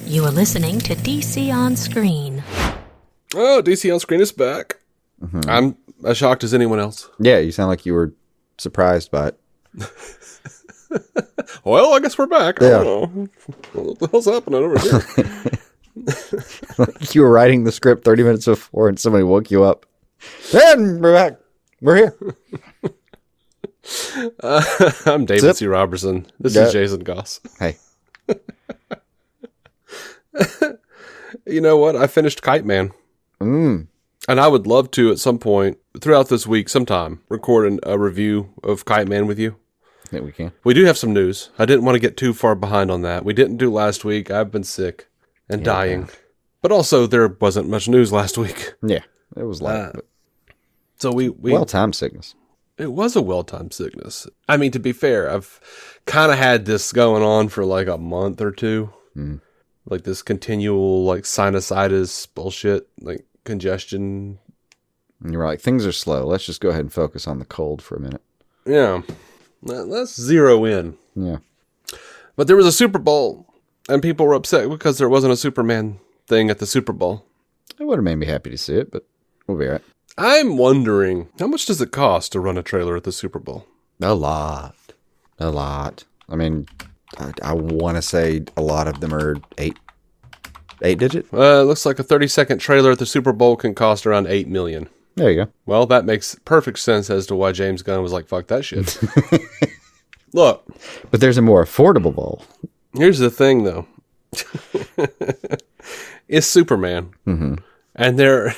You are listening to DC On Screen. Oh, DC On Screen is back. Mm-hmm. I'm as shocked as anyone else. Yeah, you sound like you were surprised by it. Well, I guess we're back. Yeah. I don't know. What the hell's happening over here? You were writing the script 30 minutes before and somebody woke you up. And we're back. We're here. I'm David C. Robertson. This is Jason Goss. Hey. You know what? I finished Kite Man. And I would love to, at some point, throughout this week, sometime, record a review of Kite Man with you. I think we can. We do have some news. I didn't want to get too far behind on that. We didn't do last week. I've been sick and dying. Yeah. But also, there wasn't much news last week. Yeah, it was light. So we well-timed sickness. It was a well-timed sickness. I mean, to be fair, I've kind of had this going on for like a month or two. Like this continual like sinusitis bullshit, like congestion. And you were like, things are slow. Let's just go ahead and focus on the cold for a minute. Yeah. Let's zero in. Yeah. But there was a Super Bowl, and people were upset because there wasn't a Superman thing at the Super Bowl. It would have made me happy to see it, but we'll be all right. I'm wondering, how much does it cost to run a trailer at the Super Bowl? A lot. I mean, I want to say a lot of them are eight digit. It looks like a 30-second trailer at the Super Bowl can cost around $8 million. There you go. Well, that makes perfect sense as to why James Gunn was like, fuck that shit. Look. But there's a more affordable bowl. Here's the thing, though. It's Superman. Mm-hmm. And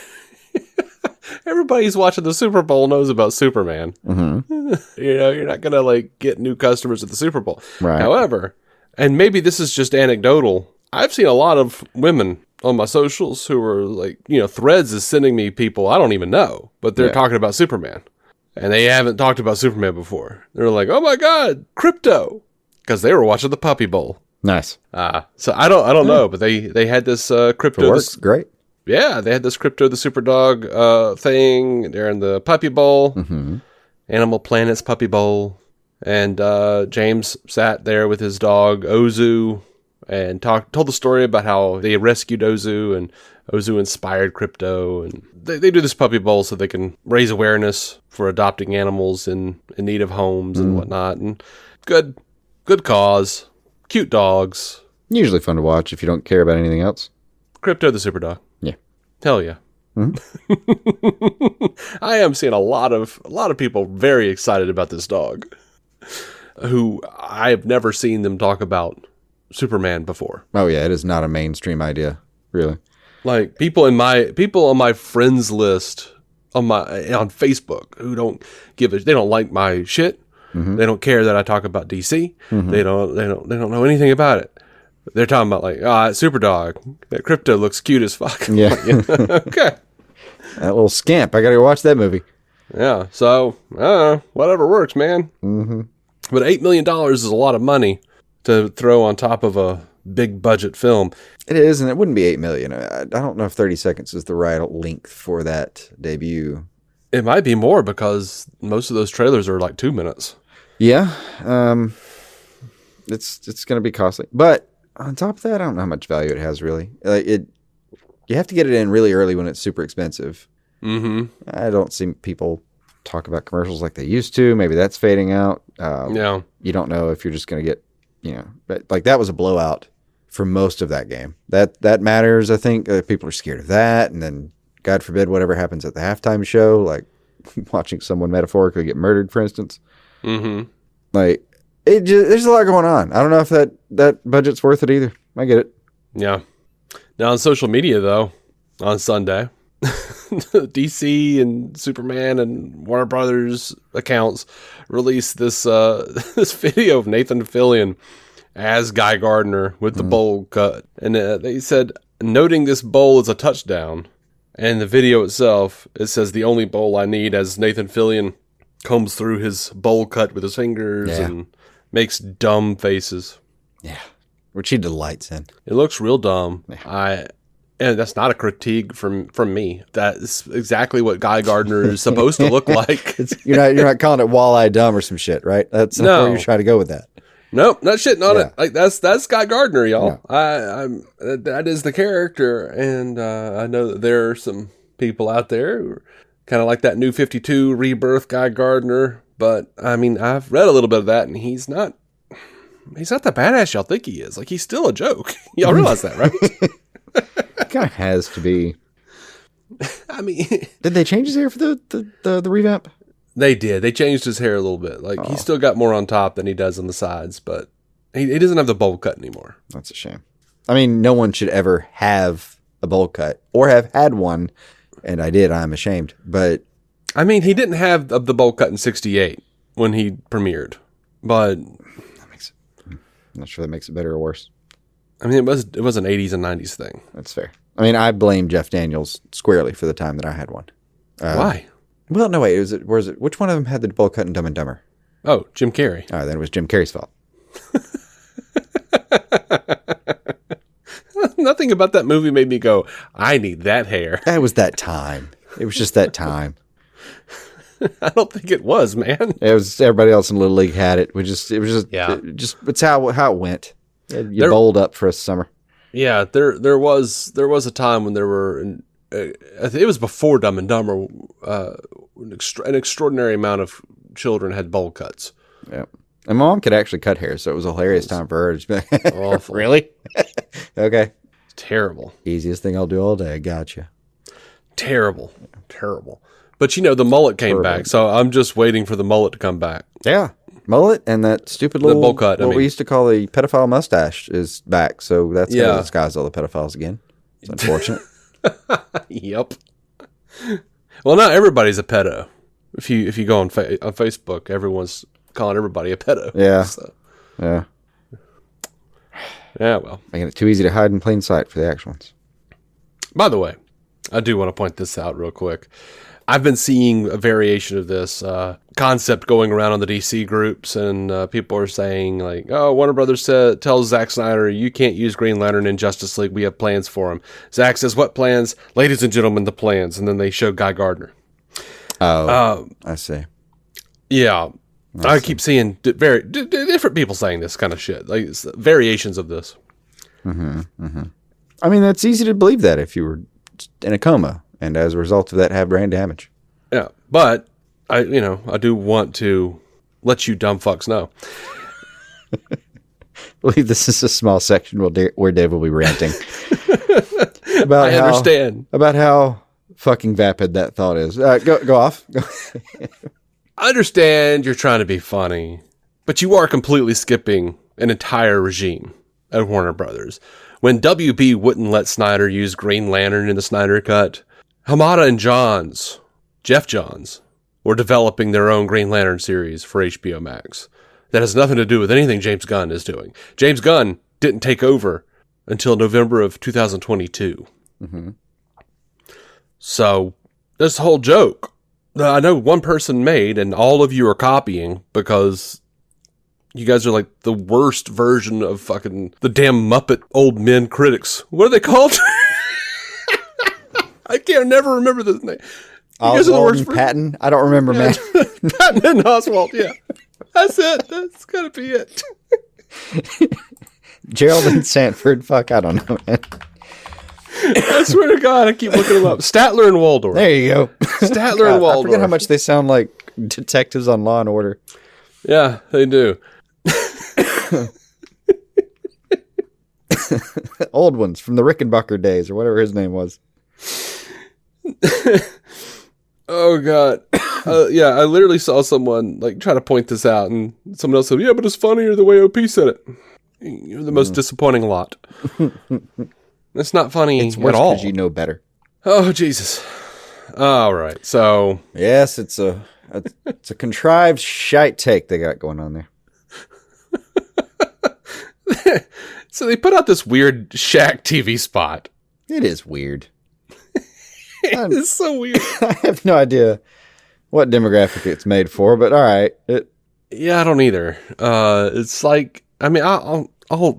everybody's watching the Super Bowl knows about Superman. Mm-hmm. You're not going to like get new customers at the Super Bowl. Right. However, and maybe this is just anecdotal, I've seen a lot of women on my socials who are like, Threads is sending me people I don't even know, but they're talking about Superman. And they haven't talked about Superman before. They're like, oh my God, crypto. Because they were watching the Puppy Bowl. Nice. So I don't know, but they had this crypto. It works great. Yeah, they had this Crypto the Superdog thing. They're in the Puppy Bowl. Mm-hmm. Animal Planet's Puppy Bowl. And James sat there with his dog, Ozu, and told the story about how they rescued Ozu, and Ozu inspired Crypto. And they do this Puppy Bowl so they can raise awareness for adopting animals in need of homes and whatnot. And good cause. Cute dogs. Usually fun to watch if you don't care about anything else. Crypto the Superdog. Yeah. Hell yeah. Mm-hmm. I am seeing a lot of people very excited about this dog, who I've never seen them talk about Superman before. Oh yeah, it is not a mainstream idea, really. Like people on my friends list on Facebook who they don't like my shit. Mm-hmm. They don't care that I talk about DC. Mm-hmm. They don't know anything about it. They're talking about like, Superdog. That Crypto looks cute as fuck. Yeah. Okay. That little scamp. I gotta go watch that movie. Yeah. So, whatever works, man. Mm-hmm. But $8 million is a lot of money to throw on top of a big budget film. It is, and it wouldn't be $8 million. I don't know if 30 seconds is the right length for that debut. It might be more because most of those trailers are like 2 minutes. Yeah. It's going to be costly. But on top of that, I don't know how much value it has, really. You have to get it in really early when it's super expensive. Mm-hmm. I don't see people talk about commercials like they used to. Maybe that's fading out. Yeah. You don't know if you're just going to get, but like that was a blowout for most of that game. That matters, I think. People are scared of that. And then, God forbid, whatever happens at the halftime show, like watching someone metaphorically get murdered, for instance. Mm-hmm. Like, there's a lot going on. I don't know if that budget's worth it either. I get it. Yeah. Now on social media, though, on Sunday, DC and Superman and Warner Brothers accounts released this this video of Nathan Fillion as Guy Gardner with the bowl cut. And they said, noting this bowl is a touchdown. And the video itself, it says, the only bowl I need, as Nathan Fillion combs through his bowl cut with his fingers and makes dumb faces. Yeah. Which he delights in. It looks real dumb. Yeah. And that's not a critique from me. That's exactly what Guy Gardner is supposed to look like. You're not calling it walleye dumb or some shit, right? That's not where you're trying to go with that. Nope, not shitting on Yeah. it. Like that's Scott Gardner, y'all. I'm that is the character, and I know that there are some people out there who are kind of like that New 52 Rebirth Guy Gardner. But I mean, I've read a little bit of that, and he's not the badass y'all think he is. Like he's still a joke. Y'all realize that, right? It kind of has to be. I mean, Did they change his hair for the revamp? they did. They changed his hair a little bit. Like he's still got more on top than he does on the sides, but he doesn't have the bowl cut anymore. That's a shame. I mean, no one should ever have a bowl cut or have had one, and I did. I'm ashamed, but I mean, he didn't have the bowl cut in '68 when he premiered, but I'm not sure that makes it better or worse. I mean, it was an '80s and '90s thing. That's fair. I mean, I blame Jeff Daniels squarely for the time that I had one. Why? Well, no, wait. Was it? Which one of them had the bowl cut in Dumb and Dumber? Oh, Jim Carrey. Oh, then it was Jim Carrey's fault. Nothing about that movie made me go, I need that hair. It was that time. It was just that time. I don't think it was, man. It was everybody else in Little League had it. It was just Yeah. it's how it went. You bowled up for a summer. Yeah, there was a time when there were, I think it was before Dumb and Dumber, an extraordinary amount of children had bowl cuts. Yeah. And mom could actually cut hair, so it was a hilarious time for her. To just be like, Awful. Really? Okay. Terrible. Easiest thing I'll do all day. Gotcha. Terrible. But the mullet came back, so I'm just waiting for the mullet to come back. Yeah. Mullet and that stupid little bowl cut, what we used to call a pedophile mustache is back. So that's going to Yeah. disguise all the pedophiles again. It's unfortunate. Yep. Well, not everybody's a pedo. If you go on Facebook, everyone's calling everybody a pedo. Yeah. So, Yeah. yeah, well. Making it too easy to hide in plain sight for the actual ones. By the way, I do want to point this out real quick. I've been seeing a variation of this concept going around on the DC groups, and people are saying, like, oh, Warner Brothers tells Zack Snyder, you can't use Green Lantern in Justice League. We have plans for him. Zack says, what plans? Ladies and gentlemen, the plans. And then they show Guy Gardner. Oh, I see. Yeah. I keep seeing different people saying this kind of shit, like variations of this. I mean, that's easy to believe that if you were in a coma and as a result of that have brain damage. Yeah, but I do want to let you dumb fucks know. I believe this is a small section where Dave will be ranting about I understand. about how fucking vapid that thought is. Go off. I understand you're trying to be funny, but you are completely skipping an entire regime at Warner Brothers. When WB wouldn't let Snyder use Green Lantern in the Snyder Cut, Hamada and Jeff Johns, were developing their own Green Lantern series for HBO Max. That has nothing to do with anything James Gunn is doing. James Gunn didn't take over until November of 2022. Mm-hmm. So, this whole joke that I know one person made, and all of you are copying because you guys are like the worst version of fucking the damn Muppet old men critics. What are they called? I can't never remember this name. Oswald and Patton. I don't remember, man. Patton and Oswald, yeah. That's it. That's gotta be it. Gerald and Sanford. Fuck, I don't know, man. I swear to God, I keep looking them up. Statler and Waldorf. There you go. Statler and Waldorf. I forget how much they sound like detectives on Law and Order. Yeah, they do. Old ones from the Rickenbacker days or whatever his name was. Oh God. Yeah, I literally saw someone like try to point this out, and someone else said, yeah, but it's funnier the way OP said it. You're the most disappointing lot. It's not funny It's worse at all. because you know better. Oh, Jesus. All right. So, Yes, it's a contrived shite take they got going on there. so they put out this weird Shaq TV spot. It is weird. It's so weird. I have no idea what demographic it's made for, but all right. Yeah, I don't either. It's like, I mean,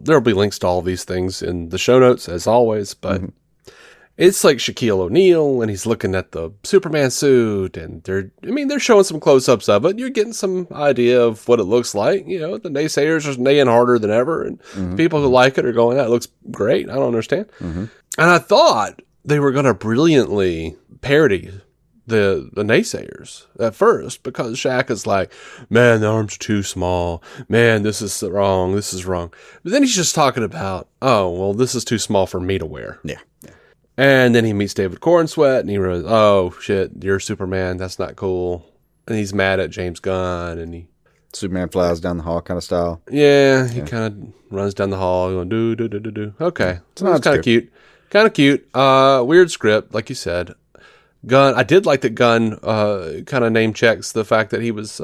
there'll be links to all of these things in the show notes as always, but it's like Shaquille O'Neal, and he's looking at the Superman suit, and they're showing some close-ups of it. You're getting some idea of what it looks like. You know, the naysayers are neighing harder than ever, and people who like it are going, "That looks great." I don't understand. And I thought they were going to brilliantly parody the naysayers at first, because Shaq is like, man, the arms are too small. Man, this is wrong. This is wrong. But then he's just talking about, oh, well, this is too small for me to wear. Yeah. And then he meets David Cornsweet, and he realizes, oh, shit, you're Superman. That's not cool. And he's mad at James Gunn, and Superman flies down the hall kind of style. Yeah, he kind of runs down the hall going, do. Okay. It's kind of cute. Kind of cute. Weird script, like you said. Gunn, I did like that Gunn kind of name checks the fact that he was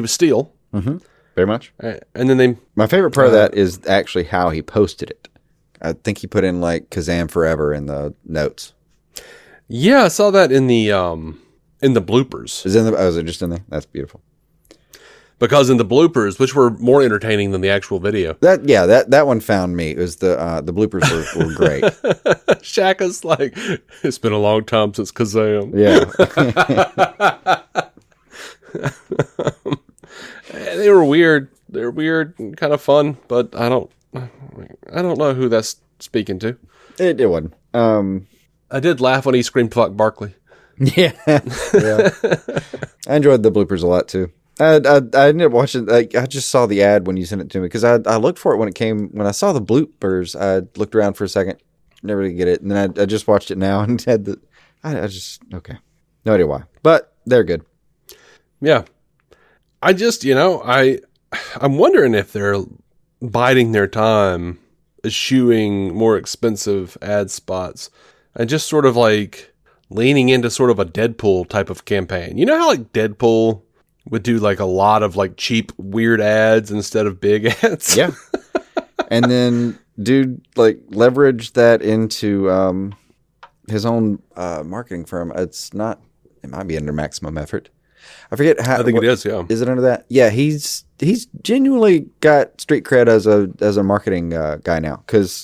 Steel. Very much. And then my favorite part of that is actually how he posted it. I think he put in like Kazam Forever in the notes. Yeah, I saw that in the bloopers. Was it just in there? That's beautiful. Because in the bloopers, which were more entertaining than the actual video. That one found me. It was the bloopers were great. Shaq is like, it's been a long time since Kazam. Yeah. They were weird. They were weird and kind of fun, but I don't know who that's speaking to. It wasn't. I did laugh when he screamed "fuck Barkley." Yeah. I enjoyed the bloopers a lot too. I ended up watching. I just saw the ad when you sent it to me, because I looked for it when I saw the bloopers. I looked around for a second, never did get it, and then I just watched it now and had okay, no idea why, but they're good. Yeah, I just I'm wondering if they're biding their time, eschewing more expensive ad spots, and just sort of like leaning into sort of a Deadpool type of campaign. You know how like Deadpool would do like a lot of like cheap, weird ads instead of big ads? Yeah. And then dude like leverage that into his own marketing firm. It might be under Maximum Effort. I forget how. I think it is, yeah. Is it under that? Yeah, he's genuinely got street cred as a marketing guy now, because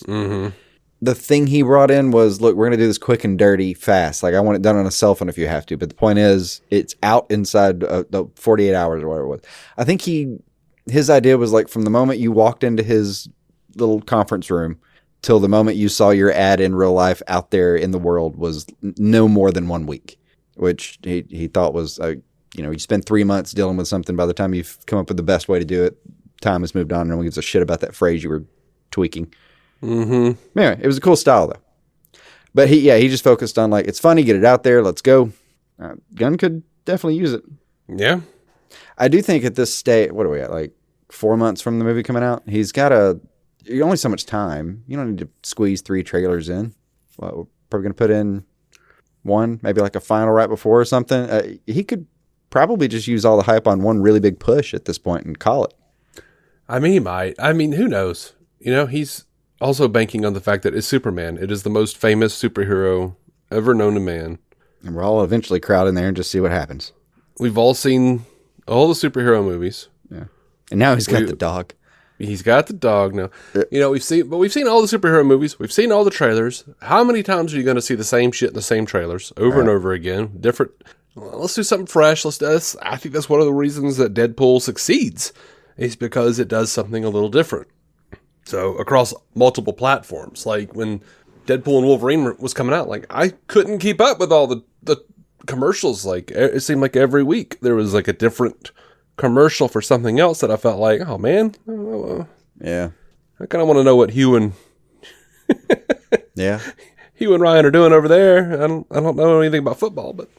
the thing he brought in was, look, we're going to do this quick and dirty fast. Like, I want it done on a cell phone if you have to. But the point is, it's out inside the 48 hours or whatever it was. I think his idea was like from the moment you walked into his little conference room till the moment you saw your ad in real life out there in the world was no more than 1 week, which he thought was, you spend 3 months dealing with something. By the time you've come up with the best way to do it, time has moved on. No one gives a shit about that phrase you were tweaking. Anyway, it was a cool style though. But he just focused on like, it's funny, get it out there, let's go. Gunn could definitely use it. Yeah. I do think at this state, what are we at, like 4 months from the movie coming out? He's got only so much time. You don't need to squeeze 3 trailers in. Well, we're probably going to put in one, maybe like a final right before or something. He could probably just use all the hype on one really big push at this point and call it. I mean, he might. I mean, who knows? He's also banking on the fact that it's Superman. It is the most famous superhero ever known to man. And we'll all eventually crowd in there and just see what happens. We've all seen all the superhero movies. Yeah. And now he's got the dog. He's got the dog now. We've seen all the superhero movies. We've seen all the trailers. How many times are you going to see the same shit in the same trailers over and over again? Different. Well, let's do something fresh. I think that's one of the reasons that Deadpool succeeds, is because it does something a little different. So across multiple platforms, like when Deadpool and Wolverine was coming out, like I couldn't keep up with all the commercials. Like it seemed like every week there was like a different commercial for something else that I felt like, oh man, yeah, I kind of want to know what Hugh and Ryan are doing over there. I don't know anything about football, but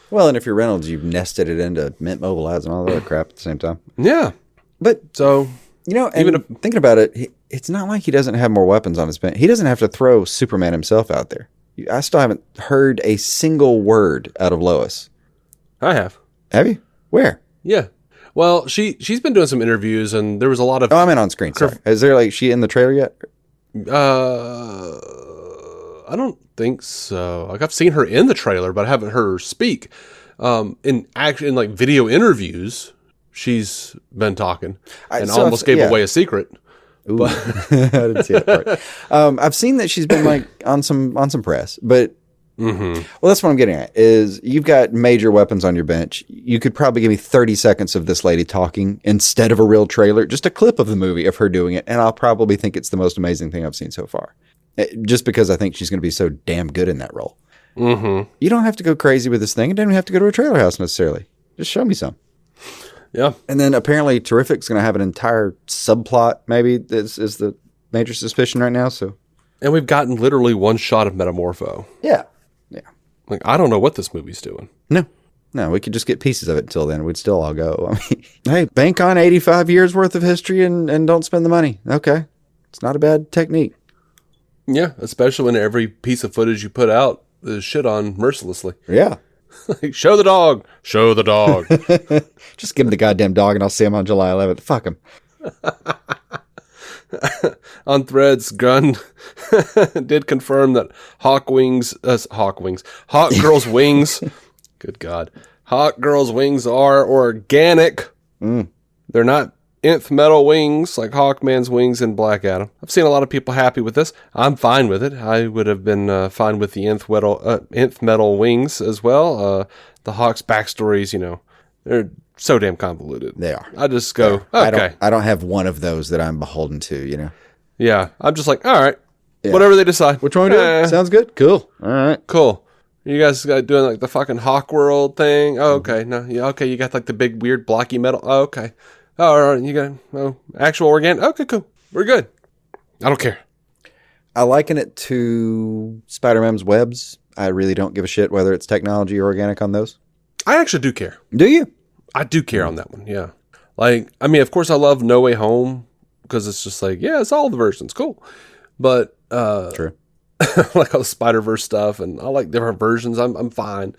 well, and if you're Reynolds, you've nested it into Mint Mobile ads and all that other crap at the same time. Yeah, but so and even thinking about it, it's not like he doesn't have more weapons on his bench. He doesn't have to throw Superman himself out there. I still haven't heard a single word out of Lois. I have. Have you? Where? Yeah. Well, she's been doing some interviews, and there was a lot of. Oh, I meant on screen. Sorry. Is there she in the trailer yet? I don't think so. Like I've seen her in the trailer, but I haven't heard her speak. In like video interviews, she's been talking and almost gave away a secret. Ooh. I didn't see that part. I've seen that she's been like on some press, but Mm-hmm. Well, that's what I'm getting at, is you've got major weapons on your bench. You could probably give me 30 seconds of this lady talking instead of a real trailer, just a clip of the movie of her doing it, and I'll probably think it's the most amazing thing I've seen so far. Just because I think she's going to be so damn good in that role. Mm-hmm. You don't have to go crazy with this thing. You don't even have to go to a trailer house necessarily. Just show me some. Yeah. And then apparently Terrific's going to have an entire subplot, maybe, is the major suspicion right now. So, And we've gotten literally one shot of Metamorpho. yeah. Like, I don't know what this movie's doing. No, we could just get pieces of it until then. We'd still all go. I mean, hey, bank on 85 years worth of history and don't spend the money. Okay. It's not a bad technique. Yeah, especially when every piece of footage you put out is shit on mercilessly. Yeah. Like, show the dog. Show the dog. Just give him the goddamn dog and I'll see him on July 11th. Fuck him. On Threads, Gunn did confirm that Hawkgirl's wings, good God, Hawkgirl's wings are organic. They're not nth metal wings like Hawkman's wings in Black Adam. I've seen a lot of people happy with this. I'm fine with it. I would have been fine with the nth metal wings as well. The Hawk's backstories, they're so damn convoluted. They are. I just go, okay. I don't have one of those that I'm beholden to, Yeah, I'm just like, all right, whatever they decide. Which one do it? Sounds good. Cool. All right. Cool. You guys got doing like the fucking Hawkworld thing? Oh, okay. No, yeah, okay. You got like the big weird blocky metal. Oh, okay. Oh, all right. You got actual organic. Okay, cool. We're good. I don't care. I liken it to Spider-Man's webs. I really don't give a shit whether it's technology or organic on those. I actually do care. Do you? I do care on that one. Yeah. Like, I mean, of course I love No Way Home because it's just like, yeah, it's all the versions. Cool. But, True. like all the Spider-Verse stuff and I like different versions. I'm fine.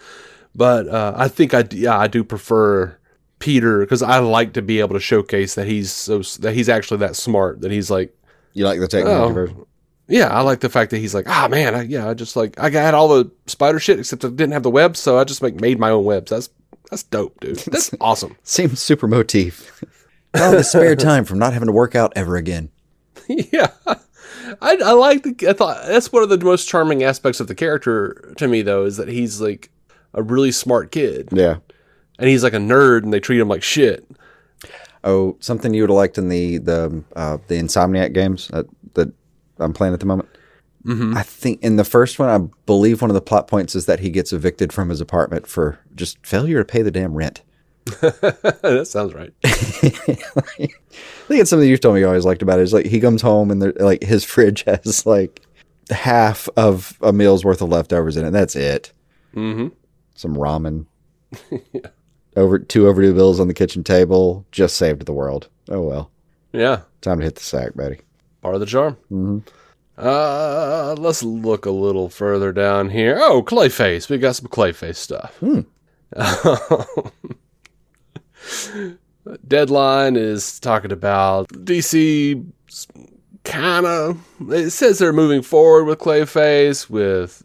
But, I think I do prefer Peter because I like to be able to showcase that he's actually that smart, that he's like, You like the technology version? yeah, I like the fact that he's like, man, I got all the spider shit except I didn't have the webs, so I just made my own webs. That's dope, dude. That's awesome. Seems super motif. All the spare time from not having to work out ever again. Yeah. I thought that's one of the most charming aspects of the character to me, though, is that he's like a really smart kid. Yeah. And he's like a nerd and they treat him like shit. Oh, something you would have liked in the Insomniac games that I'm playing at the moment. Mm-hmm. I think in the first one, I believe one of the plot points is that he gets evicted from his apartment for just failure to pay the damn rent. That sounds right. I think it's something you've told me you always liked about it. Is like he comes home and like his fridge has like half of a meal's worth of leftovers in it. That's it. Mm-hmm. Some ramen. Yeah. Two overdue bills on the kitchen table. Just saved the world. Oh well. Yeah. Time to hit the sack, buddy. Part of the charm. Mm-hmm. Let's look a little further down here. Oh, Clayface. We got some Clayface stuff. Deadline is talking about DC it says they're moving forward with Clayface with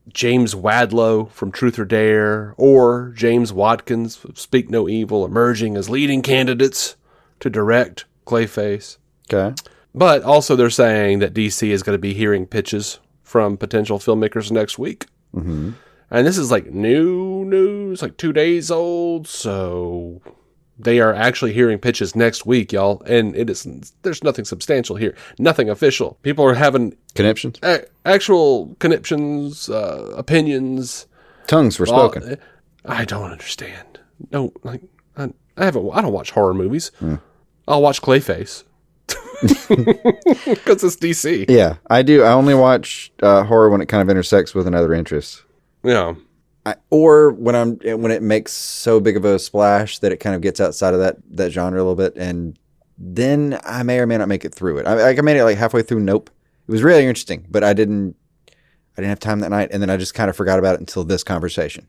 James Wadlow from Truth or Dare or James Watkins of Speak No Evil emerging as leading candidates to direct Clayface. Okay. But also they're saying that DC is going to be hearing pitches from potential filmmakers next week. Mm-hmm. And this is like new news, like 2 days old. So they are actually hearing pitches next week, y'all. And there's nothing substantial here. Nothing official. People are having Conniptions? Actual conniptions, opinions. Tongues were spoken. I don't understand. No, like I don't watch horror movies. I'll watch Clayface. Because it's DC. Yeah, I do. I only watch horror when it kind of intersects with another interest. Yeah. Or when it makes so big of a splash that it kind of gets outside of that genre a little bit, and then I may or may not make it through it. I made it like halfway through Nope. It was really interesting, but I didn't have time that night, and then I just kind of forgot about it until this conversation.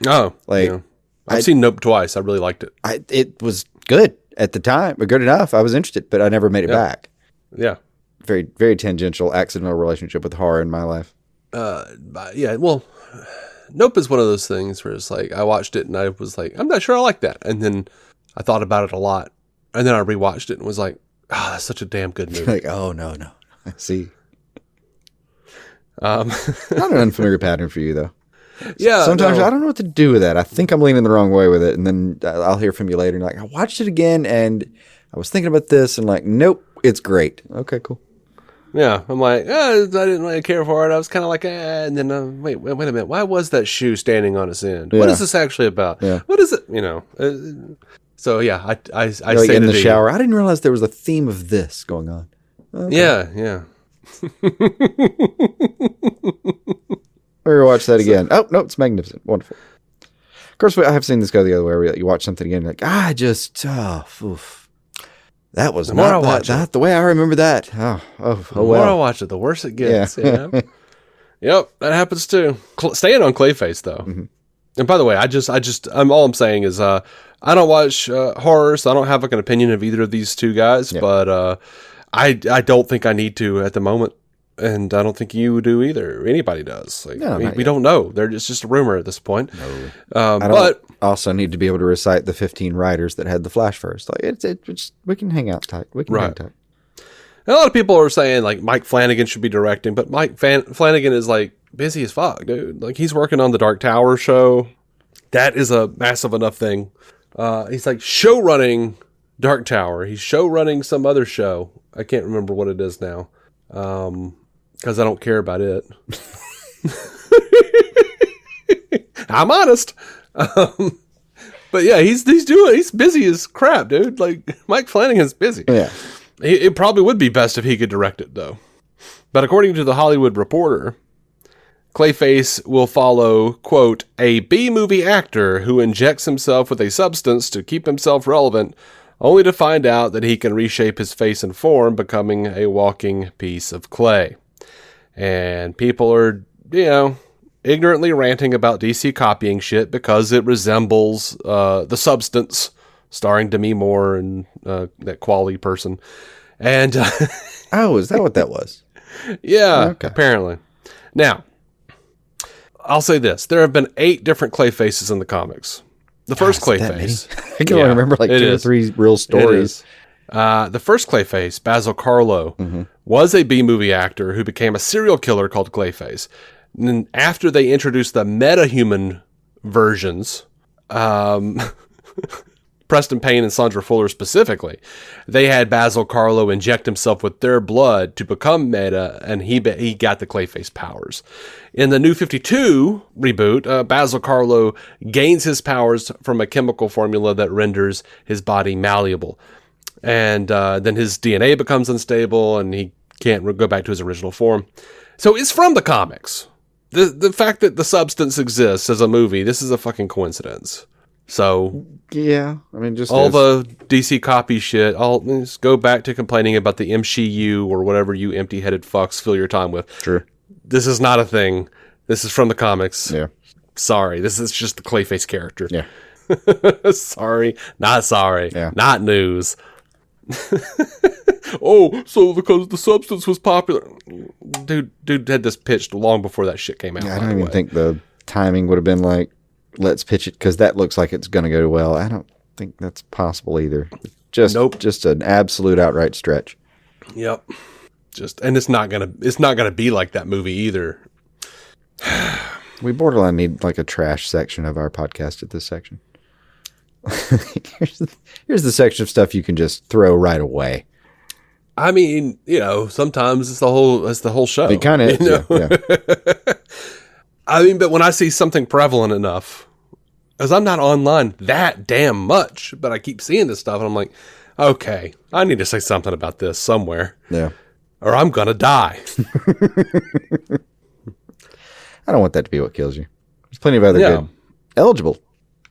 Oh, like yeah. I've seen Nope twice. I really liked it. It was good at the time, but good enough. I was interested, but I never made it back. Yeah. Very, very tangential, accidental relationship with horror in my life. Yeah, well, Nope is one of those things where it's like, I watched it and I was like, I'm not sure I like that. And then I thought about it a lot. And then I rewatched it and was like, that's such a damn good movie. Like, oh, no. I see. Not an unfamiliar pattern for you, though. Yeah. Sometimes no. I don't know what to do with that. I think I'm leaning the wrong way with it, and then I'll hear from you later. And like, I watched it again, and I was thinking about this, and like, nope, it's great. Okay, cool. Yeah, I'm like, I didn't really care for it. I was kind of like, and then wait a minute. Why was that shoe standing on its end? Yeah. What is this actually about? Yeah. What is it? So yeah, I You're say like in to the shower. I didn't realize there was a theme of this going on. Okay. Yeah. We're watch that again. Oh no, it's magnificent, wonderful. Of course, I have seen this go the other way. Where you watch something again, like that was not the way I remember that. The more I watch it, the worse it gets. Yeah. Yep, that happens too. Staying on Clayface though. Mm-hmm. And by the way, all I'm saying is, I don't watch horror, so I don't have like an opinion of either of these two guys. Yeah. But I don't think I need to at the moment, and I don't think you do either. Anybody does. Like, no, we don't know. It's just a rumor at this point. No. But also need to be able to recite the 15 writers that had the Flash first. Like it's we can hang out tight. We can hang tight. And a lot of people are saying like Mike Flanagan should be directing, but Mike Flanagan is like busy as fuck, dude. Like he's working on the Dark Tower show. That is a massive enough thing. He's like show running Dark Tower. He's show running some other show. I can't remember what it is now. Because I don't care about it. I'm honest. But yeah, he's busy as crap, dude. Like Mike Flanagan's busy. Yeah. It probably would be best if he could direct it though. But according to the Hollywood Reporter, Clayface will follow, quote, a B-movie actor who injects himself with a substance to keep himself relevant, only to find out that he can reshape his face and form, becoming a walking piece of clay. And people are, ignorantly ranting about DC copying shit because it resembles The Substance, starring Demi Moore and that quality person. And oh, is that what that was? Yeah, okay. Apparently. Now, I'll say this. There have been 8 different Clayfaces in the comics. The first Clayface. I can only remember like 2 or 3 real stories. The first Clayface, Basil Karlo, was a B-movie actor who became a serial killer called Clayface. And then after they introduced the meta-human versions, Preston Payne and Sandra Fuller specifically, they had Basil Karlo inject himself with their blood to become meta, and he got the Clayface powers. In the New 52 reboot, Basil Karlo gains his powers from a chemical formula that renders his body malleable. And then his DNA becomes unstable, and he can't go back to his original form. So it's from the comics. The fact that The Substance exists as a movie, this is a fucking coincidence. So yeah, I mean, just all the DC copy shit. Just go back to complaining about the MCU or whatever you empty-headed fucks fill your time with. True. This is not a thing. This is from the comics. Yeah. Sorry, this is just the Clayface character. Yeah. Sorry, not sorry. Yeah. Not news. Oh, so because The Substance was popular, dude had this pitched long before that shit came out. Yeah, I don't even think the timing would have been like, let's pitch it because that looks like it's going to go well. I don't think that's possible either. Just an absolute outright stretch. Yep. And it's not gonna be like that movie either. We borderline need like a trash section of our podcast at this section. Here's the section of stuff you can just throw right away. I mean, sometimes it's the whole show. It kind of is. Yeah. I mean, but when I see something prevalent enough, because I'm not online that damn much, but I keep seeing this stuff, and I'm like, okay, I need to say something about this somewhere. Yeah. Or I'm gonna die. I don't want that to be what kills you. There's plenty of other good, eligible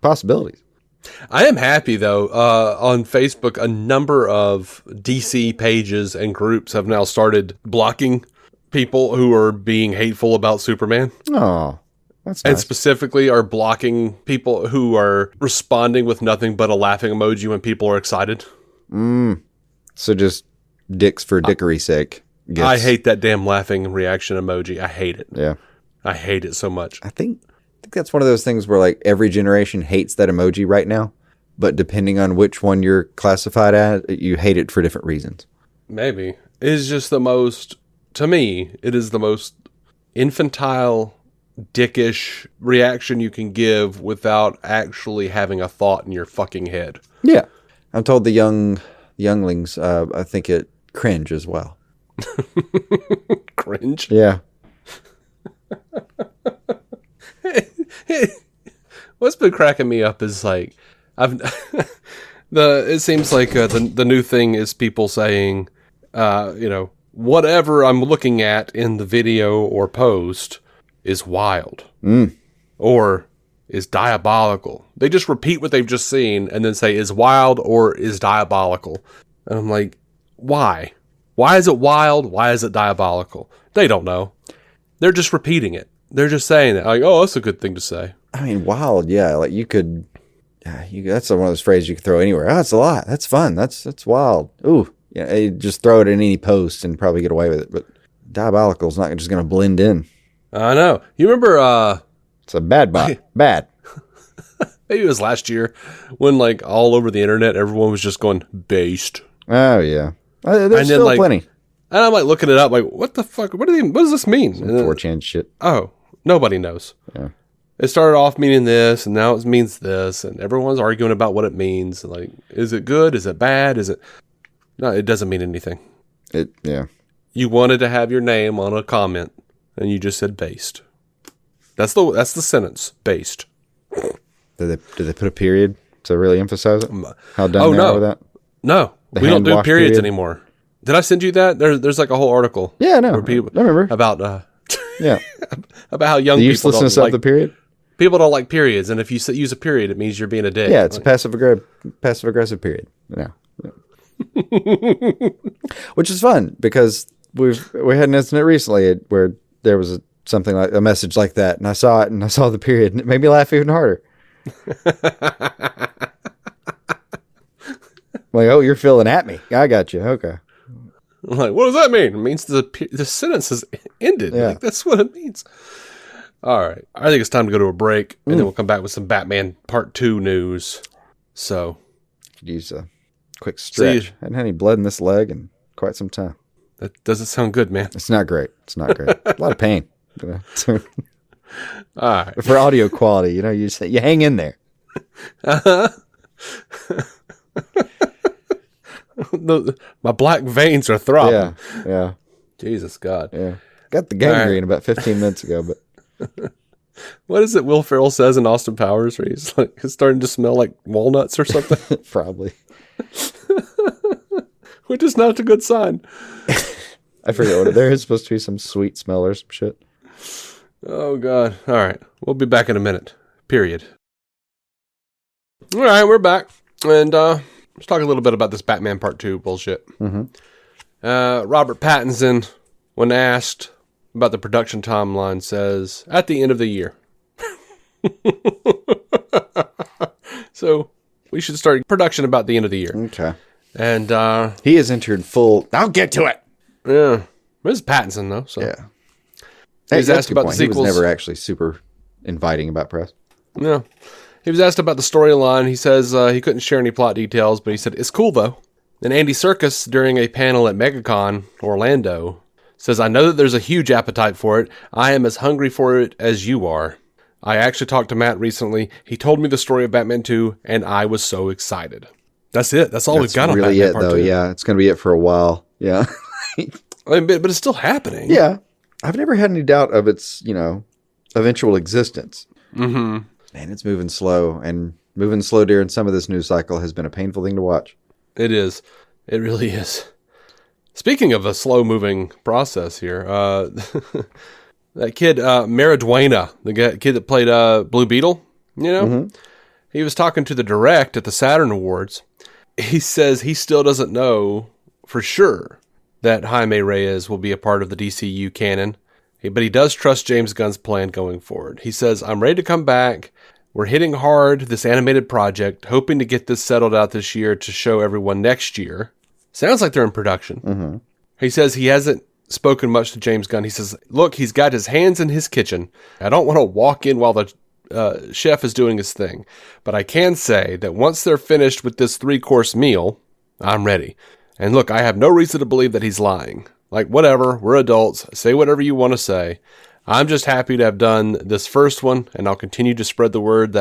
possibilities. I am happy, though, on Facebook, a number of DC pages and groups have now started blocking people who are being hateful about Superman. Oh, that's nice. And specifically are blocking people who are responding with nothing but a laughing emoji when people are excited. So just dicks for dickery's sake. Gifts. I hate that damn laughing reaction emoji. I hate it. Yeah. I hate it so much. I think that's one of those things where like every generation hates that emoji right now, but depending on which one you're classified as, you hate it for different reasons. Maybe. It's just the most, to me, it is the most infantile, dickish reaction you can give without actually having a thought in your fucking head. Yeah. I'm told the younglings, I think it cringe as well. Cringe? Yeah. What's been cracking me up is like, it seems like the new thing is people saying, whatever I'm looking at in the video or post is wild or is diabolical. They just repeat what they've just seen and then say is wild or is diabolical. And I'm like, why? Why is it wild? Why is it diabolical? They don't know. They're just repeating it. They're just saying it. Like, oh, that's a good thing to say. I mean, wild, yeah. Like you could, that's one of those phrases you could throw anywhere. Oh, that's a lot. That's fun. That's wild. Ooh, yeah. You just throw it in any post and probably get away with it. But diabolical is not just going to blend in. I know. You remember? It's a bad bot. Bad. Maybe it was last year when, like, all over the internet, everyone was just going based. Oh yeah, there's still like, plenty. And I'm like looking it up, like, what the fuck? What does this mean? 4chan shit. Oh, nobody knows. Yeah. It started off meaning this, and now it means this, and everyone's arguing about what it means. Like, is it good? Is it bad? Is it? No, it doesn't mean anything. Yeah. You wanted to have your name on a comment, and you just said based. That's the sentence. Based. Did they put a period to really emphasize it? How done they are with that? No, we don't do periods anymore. Did I send you that? There's like a whole article. Yeah, no, I remember about yeah about how young the people uselessness don't of the period. People don't like periods, and if you use a period, it means you're being a dick. Yeah, it's a passive aggressive period. Yeah. Which is fun because we had an incident recently where there was something like a message like that, and I saw it and I saw the period, and it made me laugh even harder. Like, oh, you're feeling at me. I got you. Okay. I'm like, what does that mean? It means the sentence has ended. Yeah. Like, that's what it means. All right. I think it's time to go to a break, and then we'll come back with some Batman Part 2 news. So. Could use a quick stretch. I hadn't had any blood in this leg in quite some time. That doesn't sound good, man. It's not great. It's not great. A lot of pain. All right. For audio quality, you hang in there. My black veins are throbbing. Yeah. Jesus God. Yeah. Got the gangrene about 15 minutes ago, but what is it Will Ferrell says in Austin Powers where he's like starting to smell like walnuts or something? Probably. Which is not a good sign. I forget what there is supposed to be some sweet smell or some shit. Oh God. All right. We'll be back in a minute. Period. All right, we're back. And let's talk a little bit about this Batman Part 2 bullshit. Mm-hmm. Robert Pattinson, when asked about the production timeline, says, at the end of the year. So we should start production about the end of the year. Okay. And he has entered full... I'll get to it! Yeah. This is Pattinson, though. So. Yeah. He's asked about the sequels. He was never actually super inviting about press. Yeah. He was asked about the storyline. He says he couldn't share any plot details, but he said, it's cool, though. And Andy Serkis, during a panel at MegaCon Orlando, says, I know that there's a huge appetite for it. I am as hungry for it as you are. I actually talked to Matt recently. He told me the story of Batman 2, and I was so excited. That's it. That's all we've got on Batman Part 2. Yeah, it's going to be it for a while. Yeah. I mean, but it's still happening. Yeah. I've never had any doubt of its, eventual existence. Mm-hmm. Man, it's moving slow, and moving slow during some of this news cycle has been a painful thing to watch. It is. It really is. Speaking of a slow-moving process here, that kid, Mariduena, the kid that played Blue Beetle, he was talking to the Direct at the Saturn Awards. He says he still doesn't know for sure that Jaime Reyes will be a part of the DCU canon, but he does trust James Gunn's plan going forward. He says, I'm ready to come back. We're hitting hard this animated project, hoping to get this settled out this year to show everyone next year. Sounds like they're in production. Mm-hmm. He says he hasn't spoken much to James Gunn. He says, look, he's got his hands in his kitchen. I don't want to walk in while the chef is doing his thing. But I can say that once they're finished with this 3-course meal, I'm ready. And look, I have no reason to believe that he's lying. Like, whatever, we're adults. Say whatever you want to say. I'm just happy to have done this first one, and I'll continue to spread the word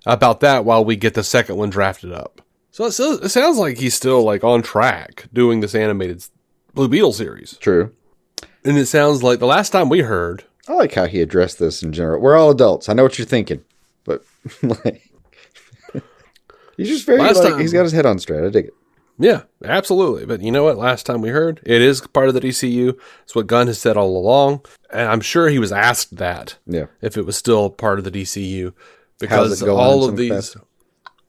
about that while we get the second one drafted up. So it sounds like he's still like on track doing this animated Blue Beetle series. True. And it sounds like the last time we heard... I like how he addressed this in general. We're all adults. I know what you're thinking. But, like... he's just very, he's got his head on straight. I dig it. Yeah, absolutely. But you know what? Last time we heard, it is part of the DCU. It's what Gunn has said all along. And I'm sure he was asked that. Yeah. If it was still part of the DCU. How's Because it going all of these...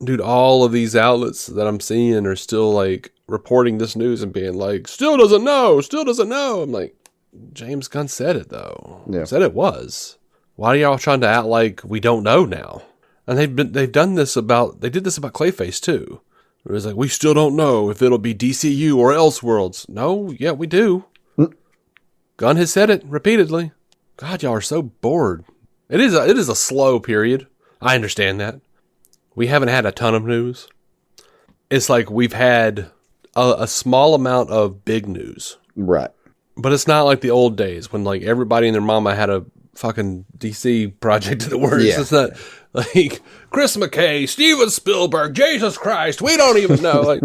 Dude, all of these outlets that I'm seeing are still, like, reporting this news and being like, still doesn't know. I'm like, James Gunn said it, though. Yeah. Said it was. Why are y'all trying to act like we don't know now? And they did this about Clayface, too. It was like, we still don't know if it'll be DCU or Elseworlds. No, yeah, we do. Gunn has said it repeatedly. God, y'all are so bored. It is a slow period. I understand that. We haven't had a ton of news. It's like we've had a small amount of big news. Right. But it's not like the old days when like everybody and their mama had a fucking DC project in the works. Yeah. It's not like Chris McKay, Steven Spielberg, Jesus Christ, we don't even know. Like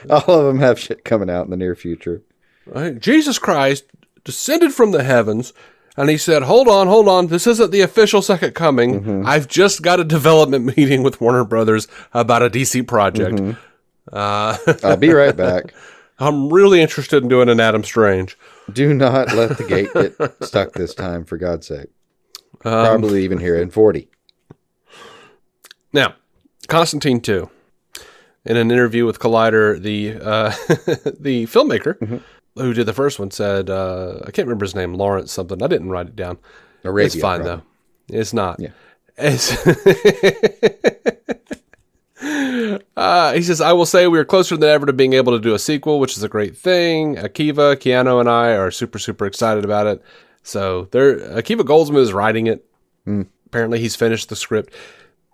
all of them have shit coming out in the near future. Right? Jesus Christ descended from the heavens. And he said, hold on. This isn't the official second coming. Mm-hmm. I've just got a development meeting with Warner Brothers about a DC project. Mm-hmm. I'll be right back. I'm really interested in doing an Adam Strange. Do not let the gate get stuck this time, for God's sake. Probably even here in 40. Now, Constantine 2. In an interview with Collider, the the filmmaker... Mm-hmm. who did the first one said, I can't remember his name, Lawrence something. I didn't write it down. Arabia, it's fine, probably. Though. It's not. Yeah. He says, I will say we are closer than ever to being able to do a sequel, which is a great thing. Keanu, and I are super, super excited about it. So Akiva Goldsman is writing it. Apparently he's finished the script.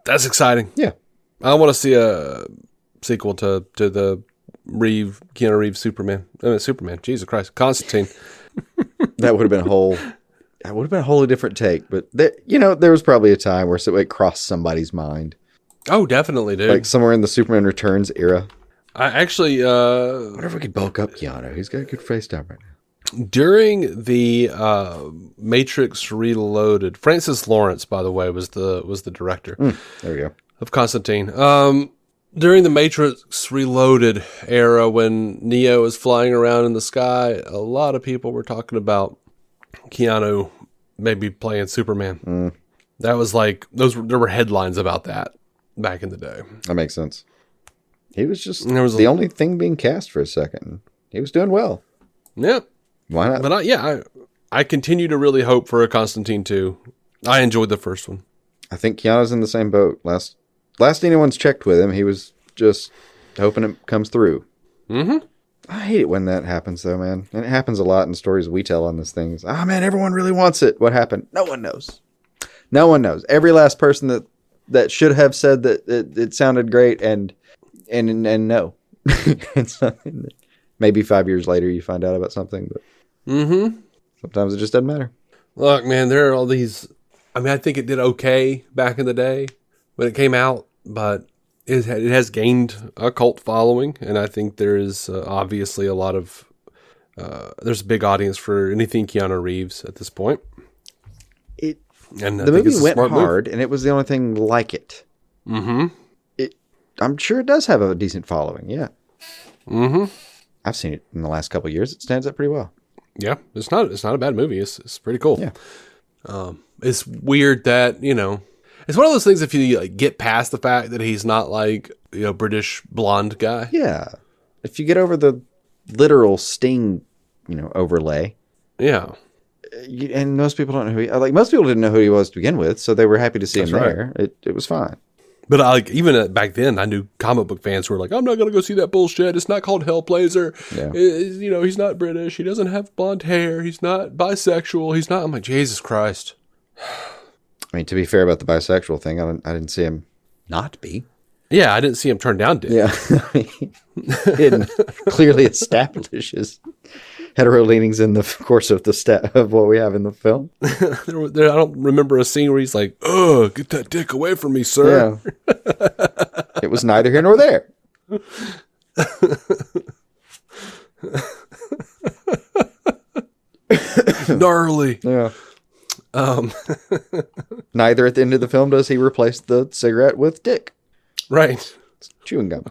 That's exciting. Yeah. I want to see a sequel to the Keanu Reeves Superman. Jesus Christ. Constantine. That would have been a wholly different take. But, there was probably a time where it crossed somebody's mind. Oh, definitely, dude. Like somewhere in the Superman Returns era. I actually... wonder if we could bulk up Keanu. He's got a good face down right now. During the Matrix Reloaded, Francis Lawrence, by the way, was the director. There we go. Of Constantine. During the Matrix Reloaded era, when Neo is flying around in the sky, a lot of people were talking about Keanu maybe playing Superman. That was like, there were headlines about that back in the day. That makes sense. He was just the only thing being cast for a second. He was doing well. Yeah. Why not? But I continue to really hope for a Constantine 2. I enjoyed the first one. I think Keanu's in the same boat. Last anyone's checked with him, he was just hoping it comes through. Mm-hmm. I hate it when that happens, though, man. And it happens a lot in stories we tell on this thing. Man, everyone really wants it. What happened? No one knows. No one knows. Every last person that should have said that it sounded great and no. It's something that maybe 5 years later you find out about something, but sometimes it just doesn't matter. Look, man, there are all these... I think it did okay back in the day when it came out, but it has gained a cult following, and I think there is obviously a lot of... there's a big audience for anything Keanu Reeves at this point. The movie went hard, and it was the only thing like it. Mm-hmm. I'm sure it does have a decent following, yeah. Mm-hmm. I've seen it in the last couple of years. It stands up pretty well. Yeah, it's not a bad movie. It's pretty cool. Yeah. It's weird that, it's one of those things if you get past the fact that he's not like, British blonde guy. Yeah. If you get over the literal Sting, overlay. Yeah. And most people don't know most people didn't know who he was to begin with, so they were happy to see him there. It was fine. But even back then, I knew comic book fans who were like, I'm not going to go see that bullshit. It's not called Hellblazer. Yeah. He's not British. He doesn't have blonde hair. He's not bisexual. He's not. I'm like, Jesus Christ. To be fair about the bisexual thing, I didn't see him not be. Yeah, I didn't see him turn down dick. Yeah. It clearly establishes hetero leanings in the course of of what we have in the film. I don't remember a scene where he's like, "Oh, get that dick away from me, sir." Yeah. It was neither here nor there. Gnarly. Yeah. Neither at the end of the film does he replace the cigarette with dick. Right. It's chewing gum.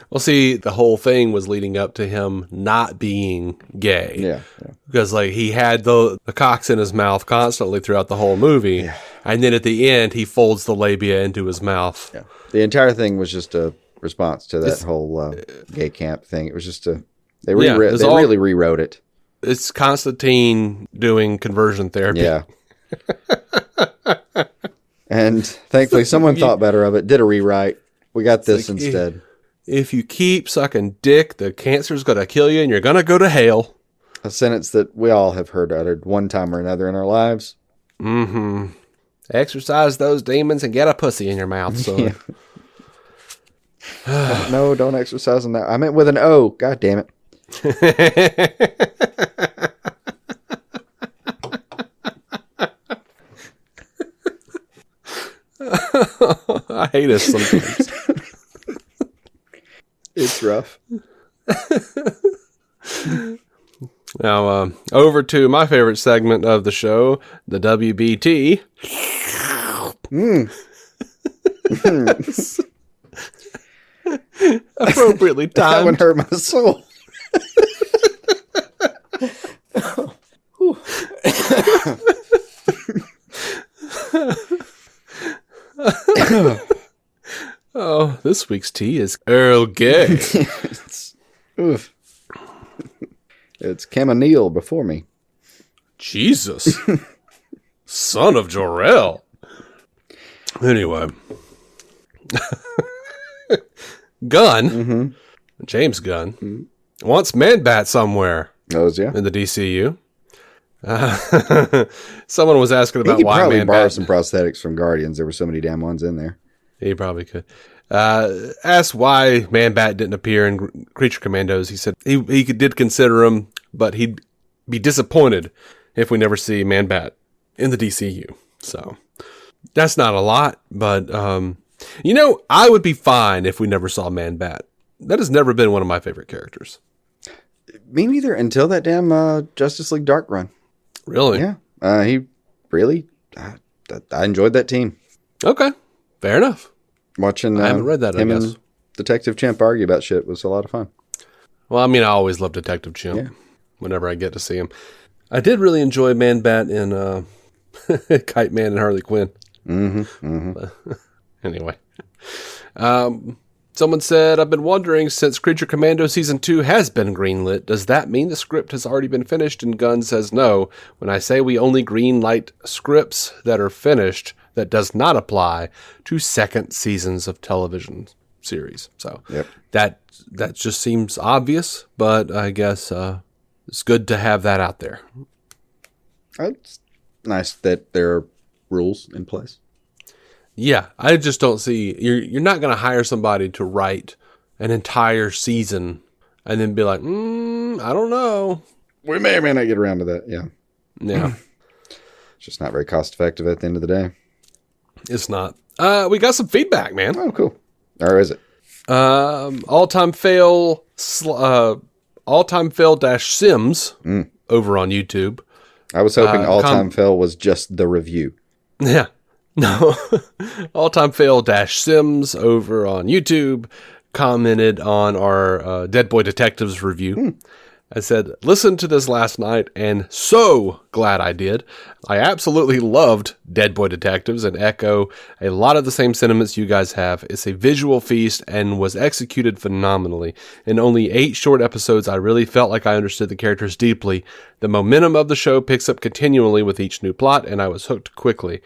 Well, see, the whole thing was leading up to him not being gay. Yeah. Because, like, he had the cocks in his mouth constantly throughout the whole movie. Yeah. And then at the end, he folds the labia into his mouth. Yeah. The entire thing was just a response to that whole gay camp thing. It was just they really rewrote it. It's Constantine doing conversion therapy. Yeah. And thankfully someone thought better of it, did a rewrite. We got this instead. If you keep sucking dick, the cancer's going to kill you and you're going to go to hell. A sentence that we all have heard uttered one time or another in our lives. Mm-hmm. Exercise those demons and get a pussy in your mouth, son. Yeah. No, don't exercise on that. I meant with an O. God damn it. I hate us sometimes. It's rough. Now, over to my favorite segment of the show, the WBT. Appropriately timed. That one hurt my soul. Oh, this week's tea is Earl Gay. It's chamomile before me. Jesus. Son of Jor-El. Anyway. Gunn, James Gunn, wants Man-Bat somewhere in the DCU. Someone was asking about why probably Man-Bat... borrow some prosthetics from Guardians. There were so many damn ones in there. He probably could. Asked why Man-Bat didn't appear in Creature Commandos. He said he did consider him, but he'd be disappointed if we never see Man-Bat in the DCU. So that's not a lot, but I would be fine if we never saw Man-Bat. That has never been one of my favorite characters. Me neither, until that damn Justice League Dark run. Really? Yeah. He really... I enjoyed that team. Okay. Fair enough. Watching I haven't read that, I guess. And Detective Chimp argue about shit was a lot of fun. Well, I mean, I always love Detective Chimp whenever I get to see him. I did really enjoy Man-Bat in Kite Man and Harley Quinn. Anyway. Someone said, I've been wondering, since Creature Commando Season 2 has been greenlit, does that mean the script has already been finished? And Gunn says no. When I say we only greenlight scripts that are finished, that does not apply to second seasons of television series. So that just seems obvious, but I guess it's good to have that out there. It's nice that there are rules in place. Yeah, I just don't see... You're not going to hire somebody to write an entire season and then be like, I don't know. We may or may not get around to that, yeah. Yeah. It's just not very cost effective at the end of the day. It's not. We got some feedback, man. Oh, cool. Or is it? All-time fail dash Sims over on YouTube. I was hoping all-time fail was just the review. Yeah. No. All-time fail dash Sims over on YouTube commented on our Dead Boy Detectives review. I said, listen to this last night and so glad I did. I absolutely loved Dead Boy Detectives and echo a lot of the same sentiments you guys have. It's a visual feast and was executed phenomenally. In only 8 short episodes, I really felt like I understood the characters deeply. The momentum of the show picks up continually with each new plot, and I was hooked quickly.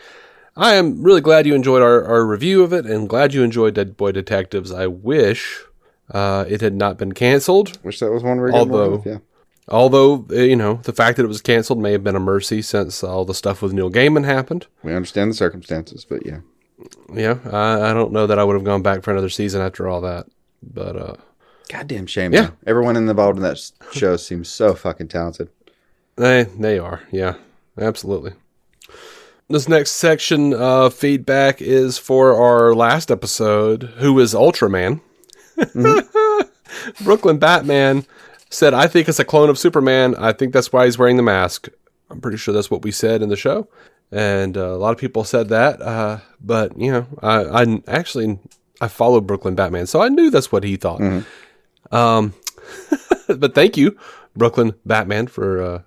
I am really glad you enjoyed our review of it and glad you enjoyed Dead Boy Detectives. I wish it had not been canceled. Wish that was one we're getting more of, yeah. Although, the fact that it was canceled may have been a mercy since all the stuff with Neil Gaiman happened. We understand the circumstances, but yeah. Yeah, I don't know that I would have gone back for another season after all that. But Goddamn shame. Yeah. Though. Everyone involved in that show seems so fucking talented. They are. Yeah, absolutely. This next section of feedback is for our last episode, Who is Ultraman? Brooklyn Batman said, I think it's a clone of Superman. I think that's why he's wearing the mask. I'm pretty sure that's what we said in the show. And a lot of people said that. But, you know, I followed Brooklyn Batman, so I knew that's what he thought. But thank you, Brooklyn Batman, for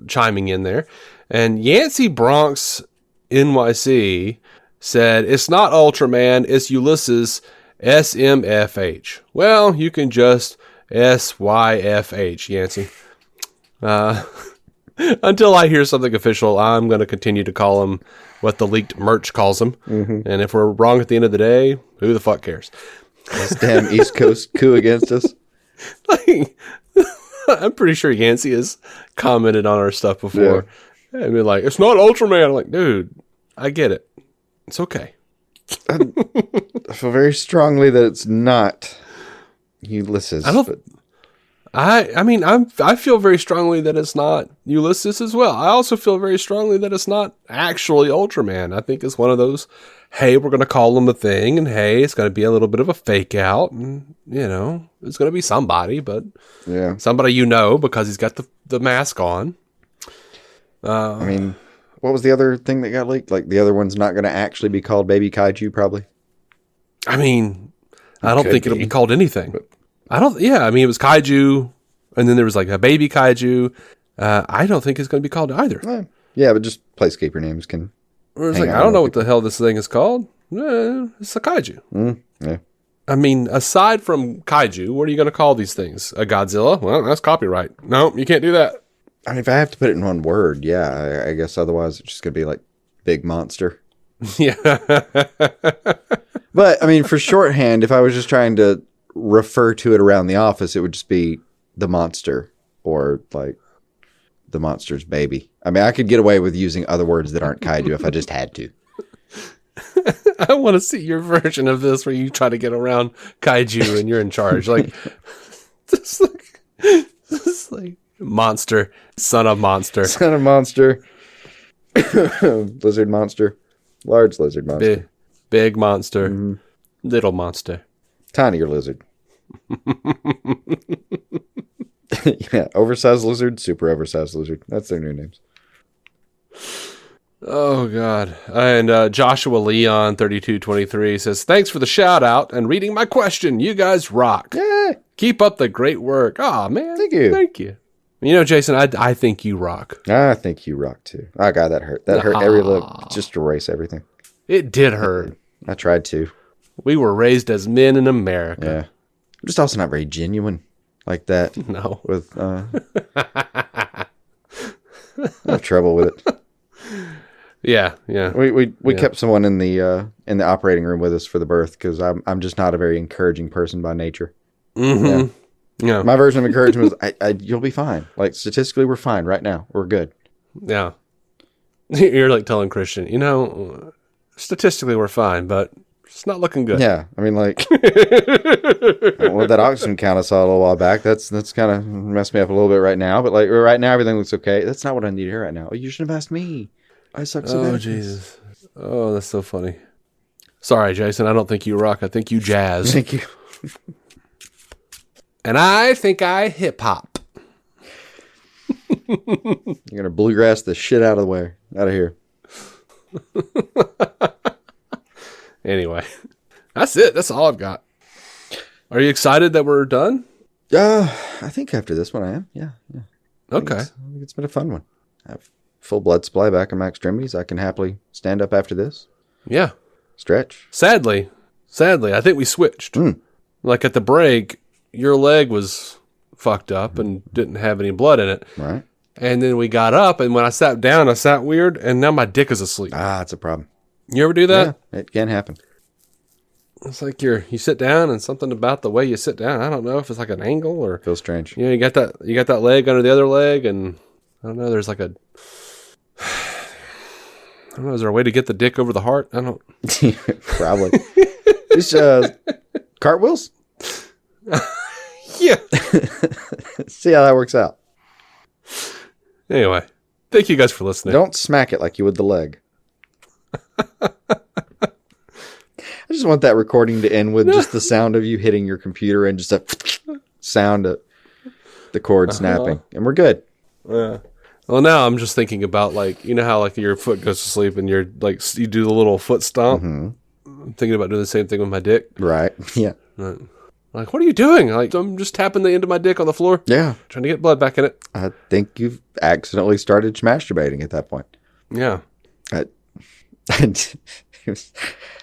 chiming in there. And Yancey Bronx NYC said, it's not Ultraman, it's Ulysses SMFH. Well, you can just SYFH, Yancey. Until I hear something official, I'm going to continue to call him what the leaked merch calls him. And if we're wrong at the end of the day, who the fuck cares? This damn East Coast coup against us. Like, I'm pretty sure Yancey has commented on our stuff before. Yeah. And been like, it's not Ultraman. I'm like, dude, I get it. It's okay. I feel very strongly that it's not Ulysses. I feel very strongly that it's not Ulysses as well. I also feel very strongly that it's not actually Ultraman. I think it's one of those, hey, we're going to call him a thing, and hey, it's going to be a little bit of a fake out, and, you know, it's going to be somebody, but somebody you know because he's got the mask on. I mean, what was the other thing that got leaked? Like, the other one's not going to actually be called Baby Kaiju, probably? I mean, I don't think it'll be called anything. But I mean, it was Kaiju, and then there was like a Baby Kaiju. I don't think it's going to be called either. Yeah, but just placekeeper names can. Or it's like, I don't know what the hell this thing is called. It's a Kaiju. Yeah. I mean, aside from Kaiju, what are you going to call these things? A Godzilla? Well, that's copyright. No, you can't do that. I mean, if I have to put it in one word, I guess otherwise it's just going to be like Big Monster. Yeah. But, I mean, for shorthand, if I was just trying to refer to it around the office, it would just be the monster or like the monster's baby. I mean, I could get away with using other words that aren't kaiju if I just had to. I want to see your version of this where you try to get around kaiju and you're in charge. Like, just like monster, son of monster. Son of monster. Lizard monster. Large lizard monster. Big monster. Little monster. Tinier lizard. Yeah, oversized lizard, super oversized lizard. That's their new names. Oh, God. And Joshua Leon 3223 says, thanks for the shout out and reading my question. You guys rock. Yeah. Keep up the great work. Oh, man. Thank you. Thank you. You know, Jason, I think you rock. I think you rock too. Oh, God, that hurt. That hurt every look. Just erase everything. It did hurt. I tried to. We were raised as men in America. Yeah. I'm just also not very genuine like that. No. With I have trouble with it. Yeah. We kept someone in the operating room with us for the birth because I'm just not a very encouraging person by nature. Mm-hmm. Yeah. My version of encouragement is you'll be fine. Like statistically, we're fine right now. We're good. Yeah. You're like telling Christian, you know, statistically we're fine, but it's not looking good. Yeah. I mean, like, well, that oxygen count I saw a little while back, that's kind of messed me up a little bit right now. But like right now, everything looks okay. That's not what I need here right now. Oh, you should have asked me. I suck so bad. Oh, Jesus. Oh, that's so funny. Sorry, Jason. I don't think you rock. I think you jazz. Thank you. And I think I hip hop. You're going to bluegrass the shit out of here. Anyway, that's it. That's all I've got. Are you excited that we're done? I think after this one I am. Yeah. Okay. I think it's been a fun one. I have full blood supply back in my extremities. I can happily stand up after this. Yeah. Stretch. Sadly, I think we switched. Like at the break, your leg was fucked up and didn't have any blood in it. Right. And then we got up, and when I sat down, I sat weird, and now my dick is asleep. That's a problem. You ever do that? Yeah, it can happen. It's like you sit down, and something about the way you sit down. I don't know if it's like an angle or Feels strange. you got that leg under the other leg, and I don't know. There's like I don't know. Is there a way to get the dick over the heart? I don't. Probably. Just cartwheels. Yeah. See how that works out. Anyway, thank you guys for listening. Don't smack it like you would the leg. I just want that recording to end with just the sound of you hitting your computer and just a sound of the cord snapping. And we're good. Yeah. Well, now I'm just thinking about, like, you know how, like, your foot goes to sleep and you're, like, you do the little foot stomp? I'm thinking about doing the same thing with my dick. Right. Yeah. Like, what are you doing? Like, I'm just tapping the end of my dick on the floor. Yeah. Trying to get blood back in it. I think you've accidentally started masturbating at that point. Yeah.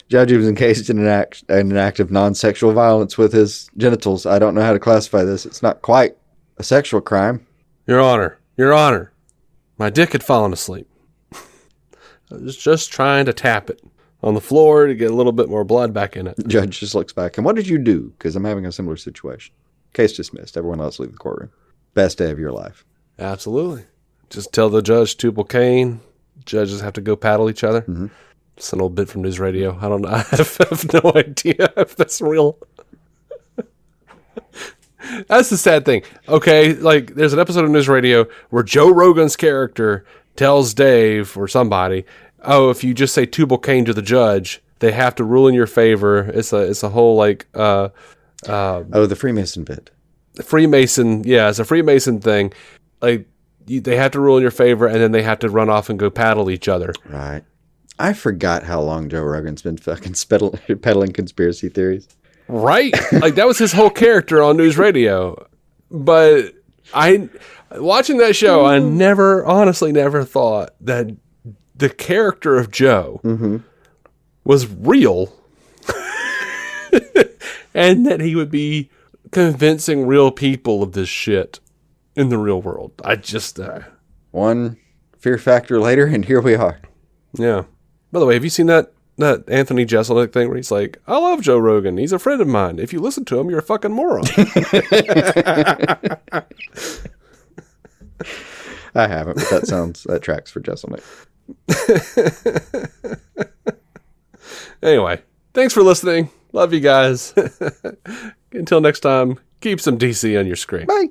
Judge was encased in an act of non-sexual violence with his genitals. I don't know how to classify this. It's not quite a sexual crime. Your Honor. My dick had fallen asleep. I was just trying to tap it on the floor to get a little bit more blood back in it. Judge just looks back. And what did you do? Because I'm having a similar situation. Case dismissed. Everyone else leave the courtroom. Best day of your life. Absolutely. Just tell the judge Tubal Cain. Judges have to go paddle each other. It's an old bit from news radio. I don't know. I have no idea if that's real. That's the sad thing. Okay, like, there's an episode of news radio where Joe Rogan's character tells Dave or somebody, oh, if you just say Tubal Cain to the judge, they have to rule in your favor. It's a whole, like, the Freemason bit. Freemason, yeah, it's a Freemason thing. Like, they have to rule in your favor, and then they have to run off and go paddle each other. Right. I forgot how long Joe Rogan's been fucking peddling conspiracy theories. Right? Like, that was his whole character on news radio. But watching that show, I honestly never thought that the character of Joe was real. And that he would be convincing real people of this shit in the real world. I just... One fear factor later, and here we are. Yeah. By the way, have you seen that Anthony Jeselnik thing where he's like, I love Joe Rogan. He's a friend of mine. If you listen to him, you're a fucking moron. I haven't, but that tracks for Jeselnik. Anyway, thanks for listening. Love you guys. Until next time, keep some DC on your screen. Bye.